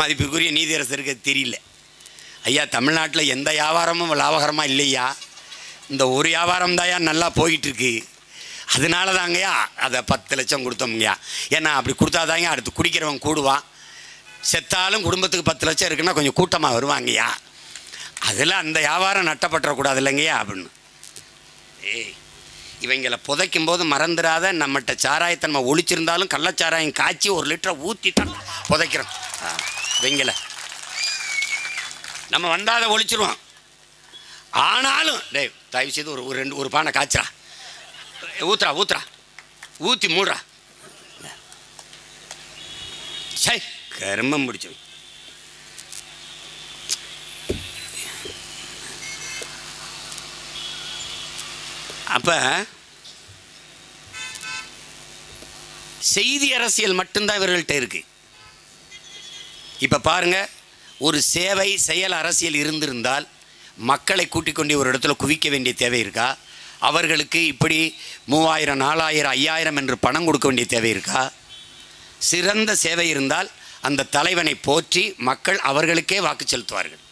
மதிப்புக்குரிய நீதியரசருக்கு தெரியல. ஐயா, தமிழ்நாட்டில் எந்த வியாபாரமும் லாபகரமாக இல்லையா, இந்த ஒரு வியாபாரம் தாயா நல்லா போயிட்டுருக்கு. அதனால தாங்கய்யா அதை 10 லட்சம் கொடுத்தோம்ங்கய்யா. ஏன்னா அப்படி கொடுத்தாதாங்க அடுத்து குடிக்கிறவன் கூடுவான். செத்தாலும் குடும்பத்துக்கு 10 லட்சம் இருக்குன்னா கொஞ்சம் கூட்டமாக வருவாங்கய்யா. அதில் அந்த வியாபாரம் நட்டப்பட்டுறக்கூடாது இல்லைங்கய்யா அப்படின்னு. இவங்களை புதைக்கும் போது மறந்துடாத, நம்மகிட்ட சாராயத்தை நம்ம ஒழிச்சிருந்தாலும் கள்ளச்சாராயம் காய்ச்சி 1 லிட்டரை ஊற்றிட்டான் புதைக்கிறோம். இவங்களை நம்ம வந்தால் அதை ஒழிச்சிருவோம். ஆனாலும் தயவு செய்து ஒரு பானை காய்ச்சா ஊத்துறா ஊற்றி மூடுறா. சை, கர்மம் முடிச்சு. அப்ப செய்தி அரசியல் மட்டும்தான் இவர்கள்ட்ட இருக்கு. இப்ப பாருங்க, ஒரு சேவை செயல் அரசியல் இருந்திருந்தால் மக்களை கூட்டிக் கொண்டு ஒரு இடத்துல குவிக்க வேண்டிய தேவை இருக்கா? அவர்களுக்கு இப்படி 3000 4000 5000 என்று பணம் கொடுக்க வேண்டிய தேவை இருக்கா? சிறந்த சேவை இருந்தால் அந்த தலைவனை போற்றி மக்கள் அவர்களுக்கே வாக்கு செலுத்துவார்கள்.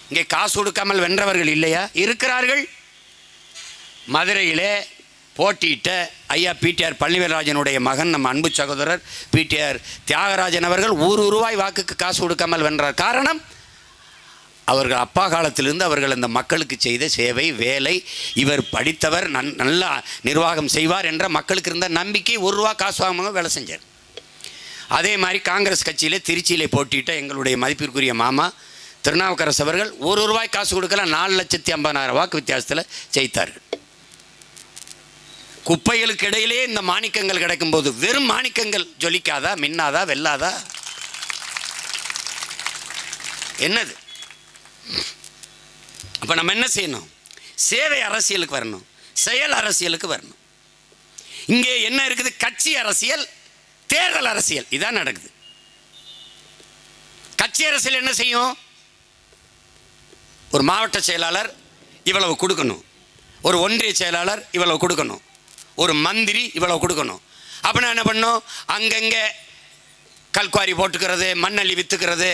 இங்கே காசு கொடுக்காமல் வென்றவர்கள் இல்லையா? இருக்கிறார்கள். மதுரையிலே போட்டியிட்ட ஐயா பிடிஆர் பழனிவேல்ராஜனுடைய மகன், நம்ம அன்பு சகோதரர் பிடிஆர் தியாகராஜன் அவர்கள் ₹1 வாக்குக்கு காசு கொடுக்காமல் வென்றார். காரணம், அவர்கள் அப்பா காலத்திலிருந்து அவர்கள் அந்த மக்களுக்கு செய்த சேவை, வேலை, இவர் படித்தவர், நல்லா நிர்வாகம் செய்வார் என்ற மக்களுக்கு இருந்த நம்பிக்கை, ₹1 காசு வாங்காம வேலை செஞ்சார். அதே மாதிரி காங்கிரஸ் கட்சியிலே திருச்சியிலே போட்டியிட்ட எங்களுடைய மதிப்பிற்குரிய மாமா திருநாவுக்கரசு அவர்கள் ₹1 காசு கொடுக்கல, 4,50,000 வாக்கு வித்தியாசத்தில் ஜெயித்தார்கள். குப்பைகளுக்கு இடையிலே இந்த மாணிக்கங்கள் கிடைக்கும்போது வெறும் மாணிக்கங்கள் ஜொலிக்காதா, மின்னாதா, வெல்லாதா? என்னது? அப்ப நம்ம என்ன செய்யணும்? சேவை அரசியலுக்கு வரணும், செயல் அரசியலுக்கு வரணும். இங்கே என்ன இருக்குது? கட்சி அரசியல், தேர்தல் அரசியல், இதான் நடக்குது. கட்சி அரசியல் என்ன செய்யும்? ஒரு மாவட்ட செயலாளர் இவ்வளவு கொடுக்கணும், ஒரு ஒன்றிய செயலாளர் இவ்வளவு கொடுக்கணும், ஒரு மந்திரி இவ்வளவு கொடுக்கணும். அப்படின்னா என்ன பண்ணும்? அங்கங்கே கல்குவாரி போட்டுக்கிறது, மண்ணள்ளி வித்துக்கிறது,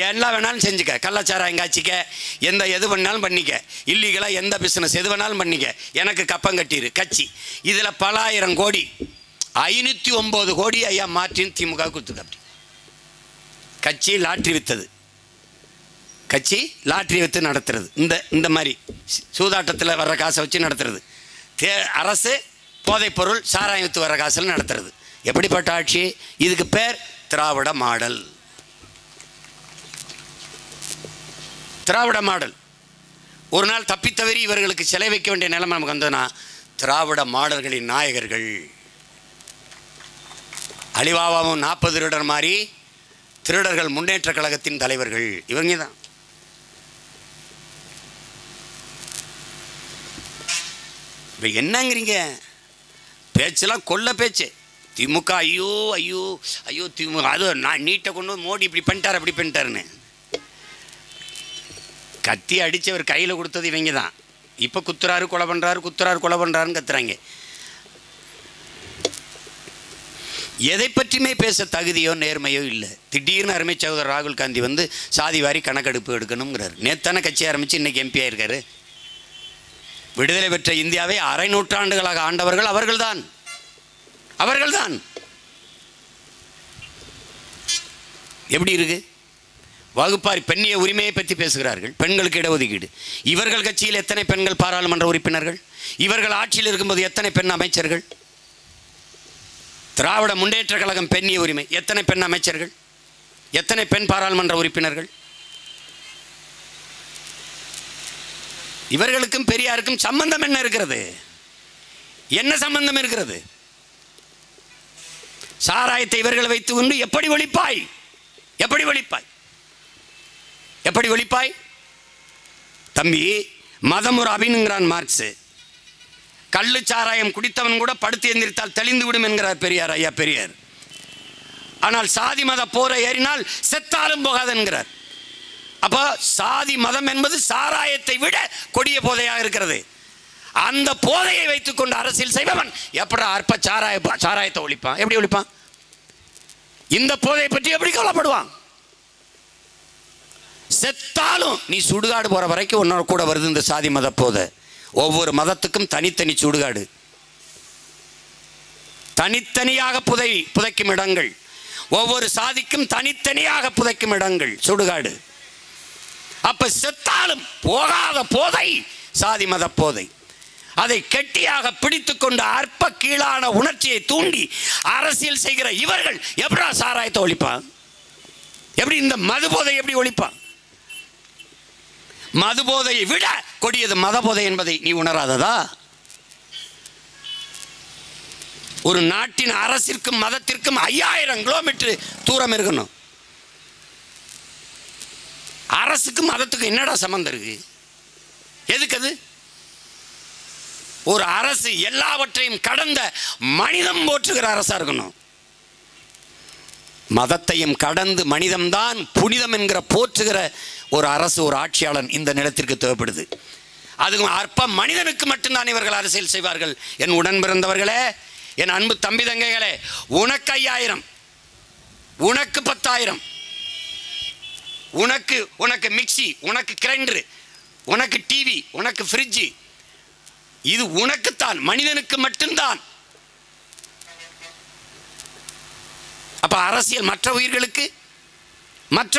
எல்லாம் வேணாலும் செஞ்சுக்க, கள்ளச்சாராயம் காய்ச்சிக்க, எது பண்ணாலும் பண்ணிக்க, இல்லீகலாக எந்த பிஸ்னஸ் எது வேணாலும் பண்ணிக்க, எனக்கு கப்பம் கட்டிடு கட்சி. இதில் பல ஆயிரம் கோடி, 509 கோடி ஐயா மார்ட்டின் திமுக கொடுத்துக்க. கட்சி லாட்ரி வித்தது, கட்சி லாட்ரி வித்து நடத்துறது, இந்த மாதிரி சூதாட்டத்தில் வர்ற காசை வச்சு நடத்துறது. அரசு போதைப்பொருள் சாராயம் வித்து வர்ற காசில் நடத்துறது. எப்படிப்பட்ட ஆட்சி? இதுக்கு பேர் திராவிட மாடல். திராவிட மாடல். ஒரு நாள் தப்பித்தவறி இவர்களுக்கு சிலை வைக்க வேண்டிய நிலைமை நமக்கு வந்ததுன்னா, திராவிட மாடல்களின் நாயகர்கள் அலிபாபாவும் 40 திருடர் மாதிரி திருடர்கள் முன்னேற்ற கழகத்தின் தலைவர்கள் இவங்க தான். இப்போ என்னங்கிறீங்க? பேச்செல்லாம் கொல்ல பேச்சு. திமுக ஐயோ ஐயோ ஐயோ திமுக, அது நான் நீட்டை கொண்டு மோடி இப்படி பண்ணிட்டார் அப்படி பண்ணிட்டாருன்னு கத்தி அடித்தவர் கையில் கொடுத்தது இவங்க தான். இப்போ குத்துறாரு கொலை பண்ணுறாரு, குத்துறாரு கொலை பண்ணுறாருன்னு கத்துறாங்க. எதை பற்றியுமே பேச தகுதியோ நேர்மையோ இல்லை. திடீர்னு அருமை சகோதரர் ராகுல் காந்தி வந்து சாதி வாரி கணக்கெடுப்பு எடுக்கணுங்கிறார். நேத்தான கட்சி ஆரம்பித்து இன்றைக்கி எம்பி ஆயிருக்காரு. விடுதலை பெற்ற இந்தியாவை 1/2 நூற்றாண்டுகளாக ஆண்டவர்கள் அவர்கள்தான். எப்படி இருக்கு? வகுப்பாரி பெண்ணிய உரிமையை பற்றி பேசுகிறார்கள், பெண்களுக்கு இடஒதுக்கீடு. இவர்கள் கட்சியில் எத்தனை பெண்கள் பாராளுமன்ற உறுப்பினர்கள்? இவர்கள் ஆட்சியில் இருக்கும்போது எத்தனை பெண் அமைச்சர்கள்? திராவிட முன்னேற்ற கழகம் பெண்ணிய உரிமை, எத்தனை பெண் அமைச்சர்கள், எத்தனை பெண் பாராளுமன்ற உறுப்பினர்கள்? இவர்களுக்கும் பெரியாருக்கும் சம்பந்தம் என்ன இருக்கிறது? என்ன சம்பந்தம் இருக்கிறது? சாராயத்தை இவர்களை வைத்துக் கொண்டு எப்படி ஒழிப்பாய்? எப்படி ஒழிப்பாய்? எப்படி ஒழிப்பாய்? தம்பி, மதம் ஒரு அபினுங்கிறான் மார்க்ஸ். கள்ளு சாராயம் குடித்தவன் கூட படுத்து எந்திரித்தால் தெளிந்து விடும் என்கிறார் பெரியார், ஐயா பெரியார். ஆனால் சாதி மத போரை ஏறினால் செத்தாலும் போகாது என்கிறார். அப்போ சாதி மதம் என்பது சாராயத்தை விட கொடிய போதையாக இருக்கிறது. அந்த போதையை வைத்துக் கொண்டு அரசியல் செய்பவன் எப்படி அற்ப சாராயத்தை ஒழிப்பான்? எப்படி ஒழிப்பான்? இந்த போதையை பற்றி எப்படி கவலைப்படுவான்? செத்தாலும் நீ சுடுகாடு போற வரைக்கும் உன்னோட கூட வருது இந்த சாதி மத போதை. ஒவ்வொரு மதத்துக்கும் தனித்தனி சுடுகாடு, தனித்தனியாக புதைக்கும் இடங்கள். ஒவ்வொரு சாதிக்கும் தனித்தனியாக புதைக்கும் இடங்கள், சுடுகாடு. அப்ப செத்தாலும் போகாத போதை சாதி மத போதை. அதை கெட்டியாக பிடித்துக் கொண்டு அற்ப கீழான உணர்ச்சியை தூண்டி அரசியல் செய்கிற இவர்கள் எப்படா சாராயத்தை ஒழிப்பான்? எப்படி இந்த மது போதை எப்படி ஒழிப்பான்? மது போதையை விட கொடியது மத போதை என்பதை நீ உணராததா? ஒரு நாட்டின் அரசிற்கும் மதத்திற்கும் 5000 கிலோமீட்டர் தூரம் இருக்கணும். அரசுக்கும் மதத்துக்கும் என்னடா சம்பந்தம் இருக்கு? எதுக்கு அது? ஒரு அரசு எல்லாவற்றையும் கடந்த மனிதம் போற்றுகிற அரசா இருக்கணும். மதத்தையும் கடந்து மனிதம்தான் புனிதம் என்கிற போற்றுகிற ஒரு அரசு, ஒரு ஆட்சியாளன் இந்த நிலத்திற்கு தேவைப்படுது. அதுவும் அற்ப மனிதனுக்கு மட்டும்தான் இவர்கள் அரசியல் செய்வார்கள். என் உடன் பிறந்தவர்களே, என் அன்பு தம்பி தங்கைகளே, உனக்கு 5000, உனக்கு 10,000, உனக்கு மிக்சி, உனக்கு கிரைண்டர், உனக்கு டிவி, உனக்கு ஃப்ரிட்ஜ், இது உனக்குத்தான், மனிதனுக்கு மட்டும்தான். அப்ப அரசியல் மற்ற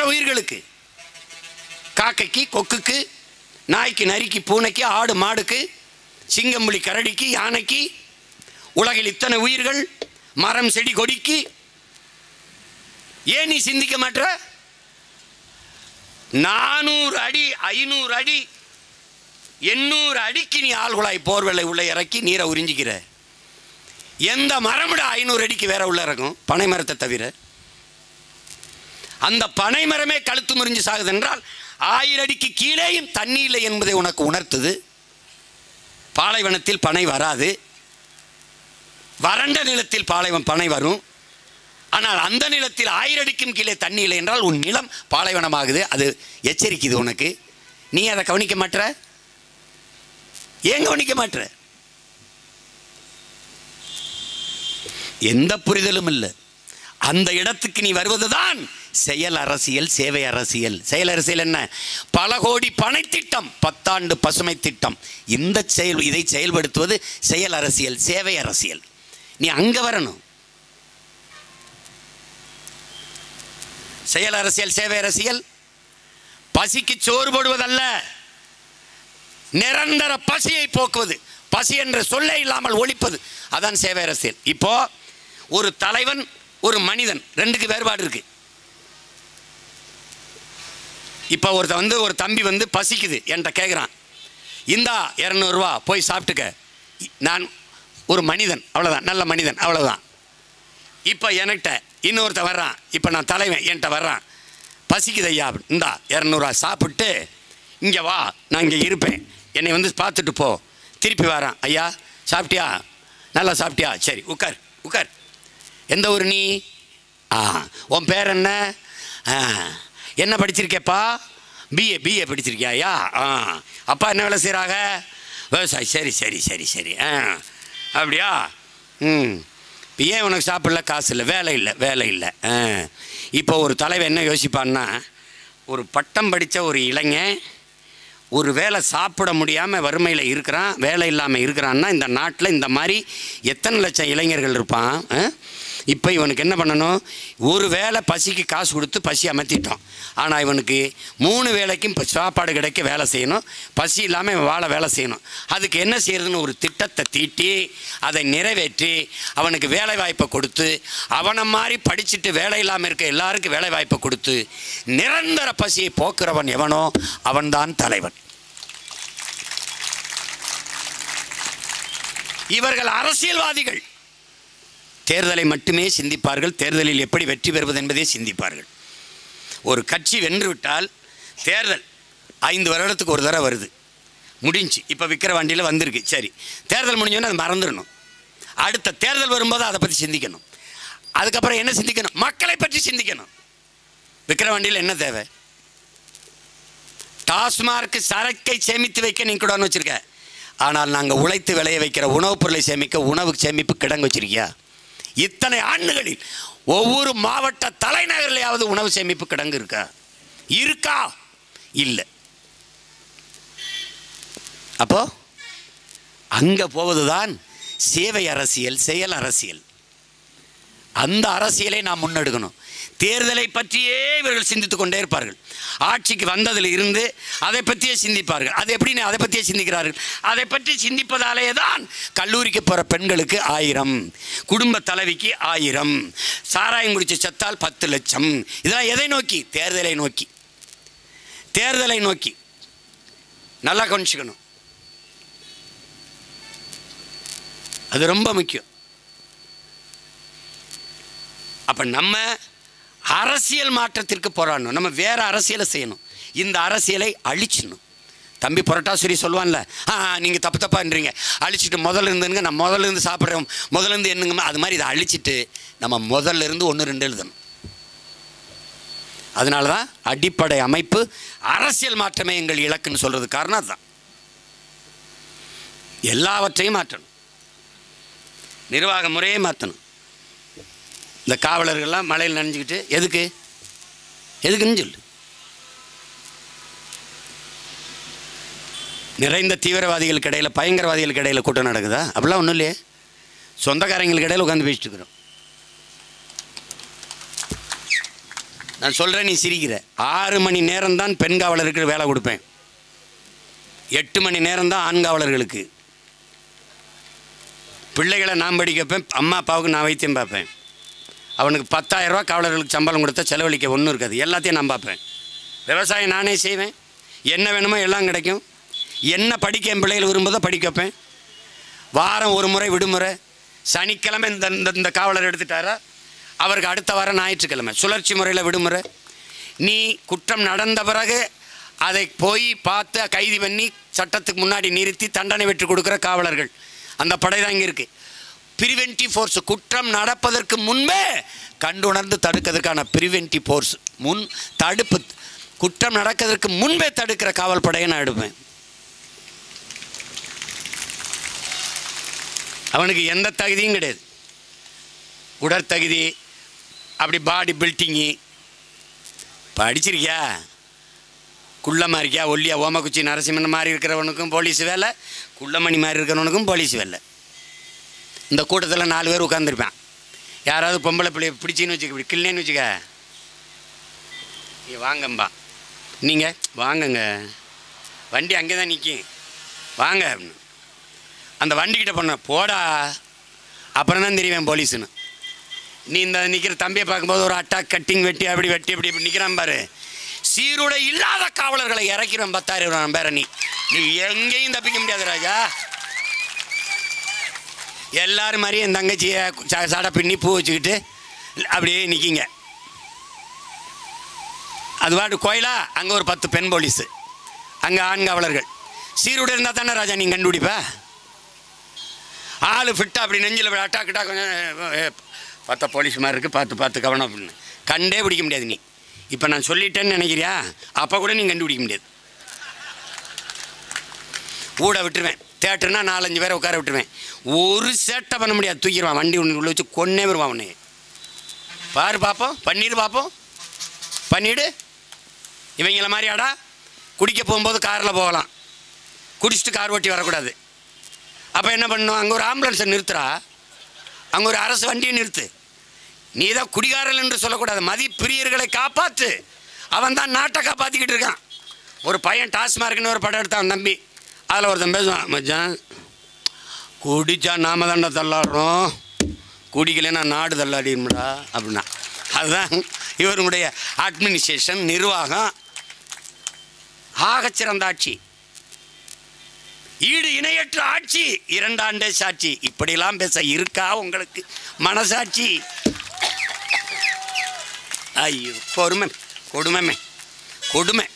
உயிர்களுக்கு, காக்கைக்கு, கொக்குக்கு, நாய்க்கு, நரிக்கு, பூனைக்கு, ஆடு மாடுக்கு, சிங்கம்புலி கரடிக்கு, யானைக்கு, உலகில் இத்தனை உயிர்கள், மரம் செடி கொடிக்கு. ஏன் நீ சிந்திக்க மாட்ட? 400 அடி 500 அடி 800 அடிக்கு நீ ஆழ்குழாய் போர்வெல்லை உள்ள இறக்கி நீரை உறிஞ்சிக்கிற. எந்த மரமிட 500 அடிக்கு வேற உள்ள இறக்கும்? பனை மரத்தை தவிர. அந்த பனை மரமே கழுத்து முறிஞ்சு சாகுது என்றால் 1000 அடிக்கு கீழேயும் தண்ணி இல்லை என்பதை உனக்கு உணர்த்துது. பாலைவனத்தில் பனை வராது, வறண்ட நிலத்தில் பனை வரும். ஆனால் அந்த நிலத்தில் 1000 அடிக்கும் கீழே தண்ணி இல்லை என்றால் உன் நிலம் பாலைவனமாகுது. அது எச்சரிக்குது உனக்கு. நீ அதை கவனிக்க மாட்ட? ஏன் கவனிக்க மாட்ட? எந்த புரிதலும் இல்லை. அந்த இடத்துக்கு நீ வருவதுதான் செயல் அரசியல், சேவை அரசியல். செயல் அரசியல் என்ன? பல கோடி பனை திட்டம், 10 ஆண்டு பசுமை திட்டம். இதை செயல்படுத்துவது செயல் அரசியல், சேவை அரசியல். நீ அங்க வரணும். செயல் அரசியல், சேவை அரசியல் பசிக்கு சோறு போடுவதல்ல, நிரந்தர பசியை போக்குவது, பசி என்ற சொல்லே இல்லாமல் ஒழிப்பது, அதான் சேவை அரசியல். இப்போ ஒரு தலைவன், ஒரு மனிதன், ரெண்டுக்கு வேறுபாடு இருக்கு. இப்போ ஒரு தம்பி பசிக்குது என்கிட்ட கேட்குறான், இந்தா 200 ரூபா போய் சாப்பிட்டுக்க. நான் ஒரு மனிதன், அவ்வளோதான், நல்ல மனிதன், அவ்வளோதான். இப்போ என்கிட்ட இன்னொருத்த வர்றான், இப்போ நான் தலைவன், என்கிட்ட வர்றான், பசிக்குது ஐயா, இந்தா 200 ரூபா சாப்பிட்டு இங்கே வா, நான் இங்கே இருப்பேன், என்னை பார்த்துட்டு போ. திருப்பி வரான், ஐயா சாப்பிட்டியா, நல்லா சாப்பிட்டியா, சரி உட்கார் உட்கார். எந்த ஊர் நீ? உன் பேர் என்ன? என்ன படிச்சிருக்கேப்பா? பிஏ படிச்சிருக்கியா? அப்பா என்ன வேலை செய்கிறாங்க? விவசாயி. சரி சரி சரி சரி. அப்படியா? இப்போ ஏன் உனக்கு சாப்பிடல? காசு இல்லை, வேலை இல்லை. இப்போ ஒரு தலைவர் என்ன யோசிப்பான்னா, ஒரு பட்டம் படித்த ஒரு இளைஞன் ஒரு வேளை சாப்பிட முடியாமல் வறுமையில் இருக்கிறான், வேலை இல்லாமல் இருக்கிறான்னா இந்த நாட்டில் இந்த மாதிரி எத்தனை லட்சம் இளைஞர்கள் இருப்பான். இப்போ இவனுக்கு என்ன பண்ணணும்? ஒரு வேளை பசிக்கு காசு கொடுத்து பசி அமர்த்திட்டோம். ஆனால் இவனுக்கு 3 வேளைக்கும் சாப்பாடு கிடைக்க வேலை செய்யணும், பசி இல்லாமல் இவன் வேலை செய்யணும். அதுக்கு என்ன செய்யறதுன்னு ஒரு திட்டத்தை தீட்டி அதை நிறைவேற்றி அவனுக்கு வேலை வாய்ப்பை கொடுத்து, அவனை மாதிரி படிச்சுட்டு வேலை இல்லாமல் இருக்க எல்லாருக்கும் வேலை வாய்ப்பை கொடுத்து நிரந்தர பசியை போக்குறவன் எவனோ அவன்தான் தலைவன். இவர்கள் அரசியல்வாதிகள் தேர்தலை மட்டுமே சிந்திப்பார்கள், தேர்தலில் எப்படி வெற்றி பெறுவது என்பதே சிந்திப்பார்கள். ஒரு கட்சி வென்றுவிட்டால் தேர்தல் 5 வருடத்துக்கு ஒரு தடவை வருது, முடிஞ்சு. இப்போ விக்கிரவாண்டியில் வந்திருக்கு, சரி, தேர்தல் முடிஞ்சோன்னு அதை மறந்துடணும். அடுத்த தேர்தல் வரும்போது அதை பற்றி சிந்திக்கணும். அதுக்கப்புறம் என்ன சிந்திக்கணும்? மக்களை பற்றி சிந்திக்கணும். விக்கிரவாண்டியில் என்ன தேவை? டாஸ்மார்க் சரக்கை சேமித்து வைக்க நீங்கள் கூட வச்சுருக்க, ஆனால் நாங்கள் உழைத்து விளைய வைக்கிற உணவுப் பொருளை சேமிக்க உணவு சேமிப்பு கிடங்கு வச்சிருக்கியா? இத்தனை ஆண்டுகளில் ஒவ்வொரு மாவட்ட தலைநகர்லையாவது உணவு சேமிப்பு கிடங்கு இருக்கா? இல்லை. அப்போ அங்கே போவதுதான் சேவை அரசியல், செயல் அரசியல். அந்த அரசியலை நாம் முன்னெடுக்கணும். தேர்தலை பற்றியே இவர்கள் சிந்தித்து கொண்டே இருப்பார்கள். ஆட்சிக்கு வந்ததில் இருந்து அதை பற்றியே சிந்திப்பார்கள். அது எப்படின்னு அதை பற்றியே சிந்திக்கிறார்கள். அதை பற்றி சிந்திப்பதாலே தான் கல்லூரிக்கு போகிற பெண்களுக்கு 1000, குடும்ப தலைவிக்கு 1000, சாராயம் குடிச்சு செத்தால் 10 லட்சம். இதெல்லாம் எதை நோக்கி? தேர்தலை நோக்கி. தேர்தலை நோக்கி. நல்லா கவனிச்சுக்கணும். அது ரொம்ப முக்கியம். அப்போ நம்ம அரசியல் மாற்றத்திற்கு போராடணும். நம்ம வேற அரசியலை செய்யணும். இந்த அரசியலை அழிச்சிடணும். தம்பி புரட்டாசுரி சொல்லுவான்ல, நீங்கள் தப்பு தப்பான்றீங்க, அழிச்சிட்டு முதல்ல இருந்துங்க, நான் முதல்ல இருந்து சாப்பிட்றோம், முதல்ல இருந்து என்னங்க, அது மாதிரி இதை அழிச்சிட்டு நம்ம முதல்ல இருந்து 1, 2 எழுதணும். அதனால தான் அடிப்படை அமைப்பு அரசியல் மாற்றமே எங்கள் இலக்குன்னு சொல்றது காரணம் அதுதான். எல்லாவற்றையும் மாற்றணும். நிர்வாக முறையே மாற்றணும். இந்த காவலர்கள்லாம் மழையில் நனைஞ்சிக்கிட்டு எதுக்குன்னு சொல்லு. நிறைந்த தீவிரவாதிகளுக்கு இடையில், பயங்கரவாதிகளுக்கு இடையில் கூட்டம் நடக்குதா? அப்படிலாம் ஒன்றும் இல்லையே. சொந்தக்காரங்களுக்கு இடையில் உட்காந்து பேசிட்டு இருக்கிறோம். நான் சொல்கிறேன், நீ சிரிக்கிற. 6 மணி நேரம் தான் பெண் காவலருக்கு வேலை கொடுப்பேன். 8 மணி நேரம் தான் ஆண் காவலர்களுக்கு. பிள்ளைகளை நான் படிக்க வைப்பேன், அம்மா அப்பாவுக்கு நான் வைத்தியம் பார்ப்பேன். அவனுக்கு 10,000 ரூபா காவலர்களுக்கு சம்பளம் கொடுத்தா செலவழிக்க ஒன்றும் இருக்காது. எல்லாத்தையும் நான் பார்ப்பேன். விவசாயம் நானே செய்வேன். என்ன வேணுமோ எல்லாம் கிடைக்கும். என்ன படிக்க என் பிள்ளைகள் விரும்புதோ படிக்க வைப்பேன். வாரம் ஒரு முறை விடுமுறை. சனிக்கிழமை இந்த காவலர் எடுத்துட்டாரா, அவருக்கு அடுத்த வாரம் ஞாயிற்றுக்கிழமை சுழற்சி முறையில் விடுமுறை. நீ குற்றம் நடந்த பிறகு அதை போய் பார்த்து கைது பண்ணி சட்டத்துக்கு முன்னாடி நிறுத்தி தண்டனை பெற்று கொடுக்குற காவலர்கள், அந்த படை தான் இங்கே இருக்குது. ப்ரிவென்டிவ் ஃபோர்ஸ், குற்றம் நடப்பதற்கு முன்பே கண்டுணர்ந்து தடுக்கிறதுக்கான ப்ரிவென்டிவ் ஃபோர்ஸ், முன் தடுப்பு, குற்றம் நடக்கிறதுக்கு முன்பே தடுக்கிற காவல் படையை நான் எடுப்பேன். அவனுக்கு எந்த தகுதியும் கிடையாது. உடற்தகுதி, அப்படி பாடி பில்டிங்கு, படிச்சிருக்கியா, குள்ளமாக இருக்கியா, ஒல்லியா, ஓமக்குச்சி நரசிம்மன் மாதிரி இருக்கிறவனுக்கும் போலீஸ் வேலை, குள்ளமணி மாதிரி இருக்கிறவனுக்கும் போலீஸ் வேலை. இந்த கூட்டத்தில் 4 பேர் உட்காந்துருப்பேன். யாராவது பொம்பளை பிள்ளைய பிடிச்சின்னு வச்சுக்க, இப்படி கிள்னேன்னு வச்சுக்க, நீ வாங்கம்பா, நீங்கள் வாங்கங்க, வண்டி அங்கே தான் நிற்கும், வாங்க அப்படின்னு அந்த வண்டிக்கிட்ட பண்ண போடா, அப்புறம் தான் தெரியுவேன் போலீஸுன்னு. நீ இந்த நிற்கிற தம்பியை பார்க்கும்போது ஒரு அட்டாக் கட்டிங் வெட்டி அப்படி வெட்டி இப்படி இப்படி நிற்கிறான் பாரு. சீருடை இல்லாத காவலர்களை இறக்கிறோம் 10,000 பேரை. நீ எங்கேயும் தப்பிக்க முடியாது ராஜா. எல்லாரும் மாதிரியும் என் தங்கச்சியை சடை பின்னி பூ வச்சுக்கிட்டு அப்படியே நிற்கிங்க. அது பாட்டு கோயிலா, அங்கே ஒரு 10 பெண் போலீஸு, அங்கே ஆண் காவலர்கள். சீருடை இருந்தால் தானே ராஜா நீங்கள் கண்டுபிடிப்பா. ஆள் ஃபிட்டாக அப்படி நெஞ்சில் அட்டாக்கிட்டா கொஞ்சம் 10 போலீஸ் மாதிரி இருக்குது, பார்த்து கவனம் அப்படின்னு கண்டே பிடிக்க முடியாது. நீ இப்போ நான் சொல்லிட்டேன்னு நினைக்கிறியா, அப்போ கூட நீ கண்டுபிடிக்க முடியாது. ஊட விட்டுருவேன். தேட்டர்னா 4-5 பேரை உட்கார விட்டுருவேன். ஒரு சேட்டை பண்ண முடியாது, தூக்கிடுவான். வண்டி உள்ள வச்சு கொன்னே வருவான். அவனு பாரு பார்ப்போம், பண்ணிடு பார்ப்போம், பண்ணிவிடு. இவங்கள மாதிரியாடா குடிக்க போகும்போது காரில் போகலாம், குடிச்சிட்டு கார் ஓட்டி வரக்கூடாது. அப்போ என்ன பண்ணணும், அங்கே ஒரு ஆம்புலன்ஸை நிறுத்துறா, அங்கே ஒரு அரசு வண்டியை நிறுத்து. நீ தான் குடிகாரல் என்று சொல்லக்கூடாது, மதிப்பிரியர்களை காப்பாற்று. அவன் தான் நாட்டை காப்பாற்றிக்கிட்டு இருக்கான். ஒரு பையன் டாஸ்மார்க்குன்னு ஒரு படம் எடுத்தான் தம்பி. அதில் ஒருத்தன் பேசுவான், மச்சான் குடித்தா நாம தாண்டா தள்ளாடுறோம், குடிக்கலைன்னா நாடு தள்ளாடிடும்டா அப்படின்னா. அதுதான் இவருடைய அட்மினிஸ்ட்ரேஷன், நிர்வாகம். ஆகச்சிறந்த ஆட்சி, ஈடு இணையற்ற ஆட்சி, 2 ஆண்டே சாட்சி. இப்படிலாம் பேச இருக்கா உங்களுக்கு மனசாட்சி? ஐயோ, கொடுமை கொடுமை கொடுமை.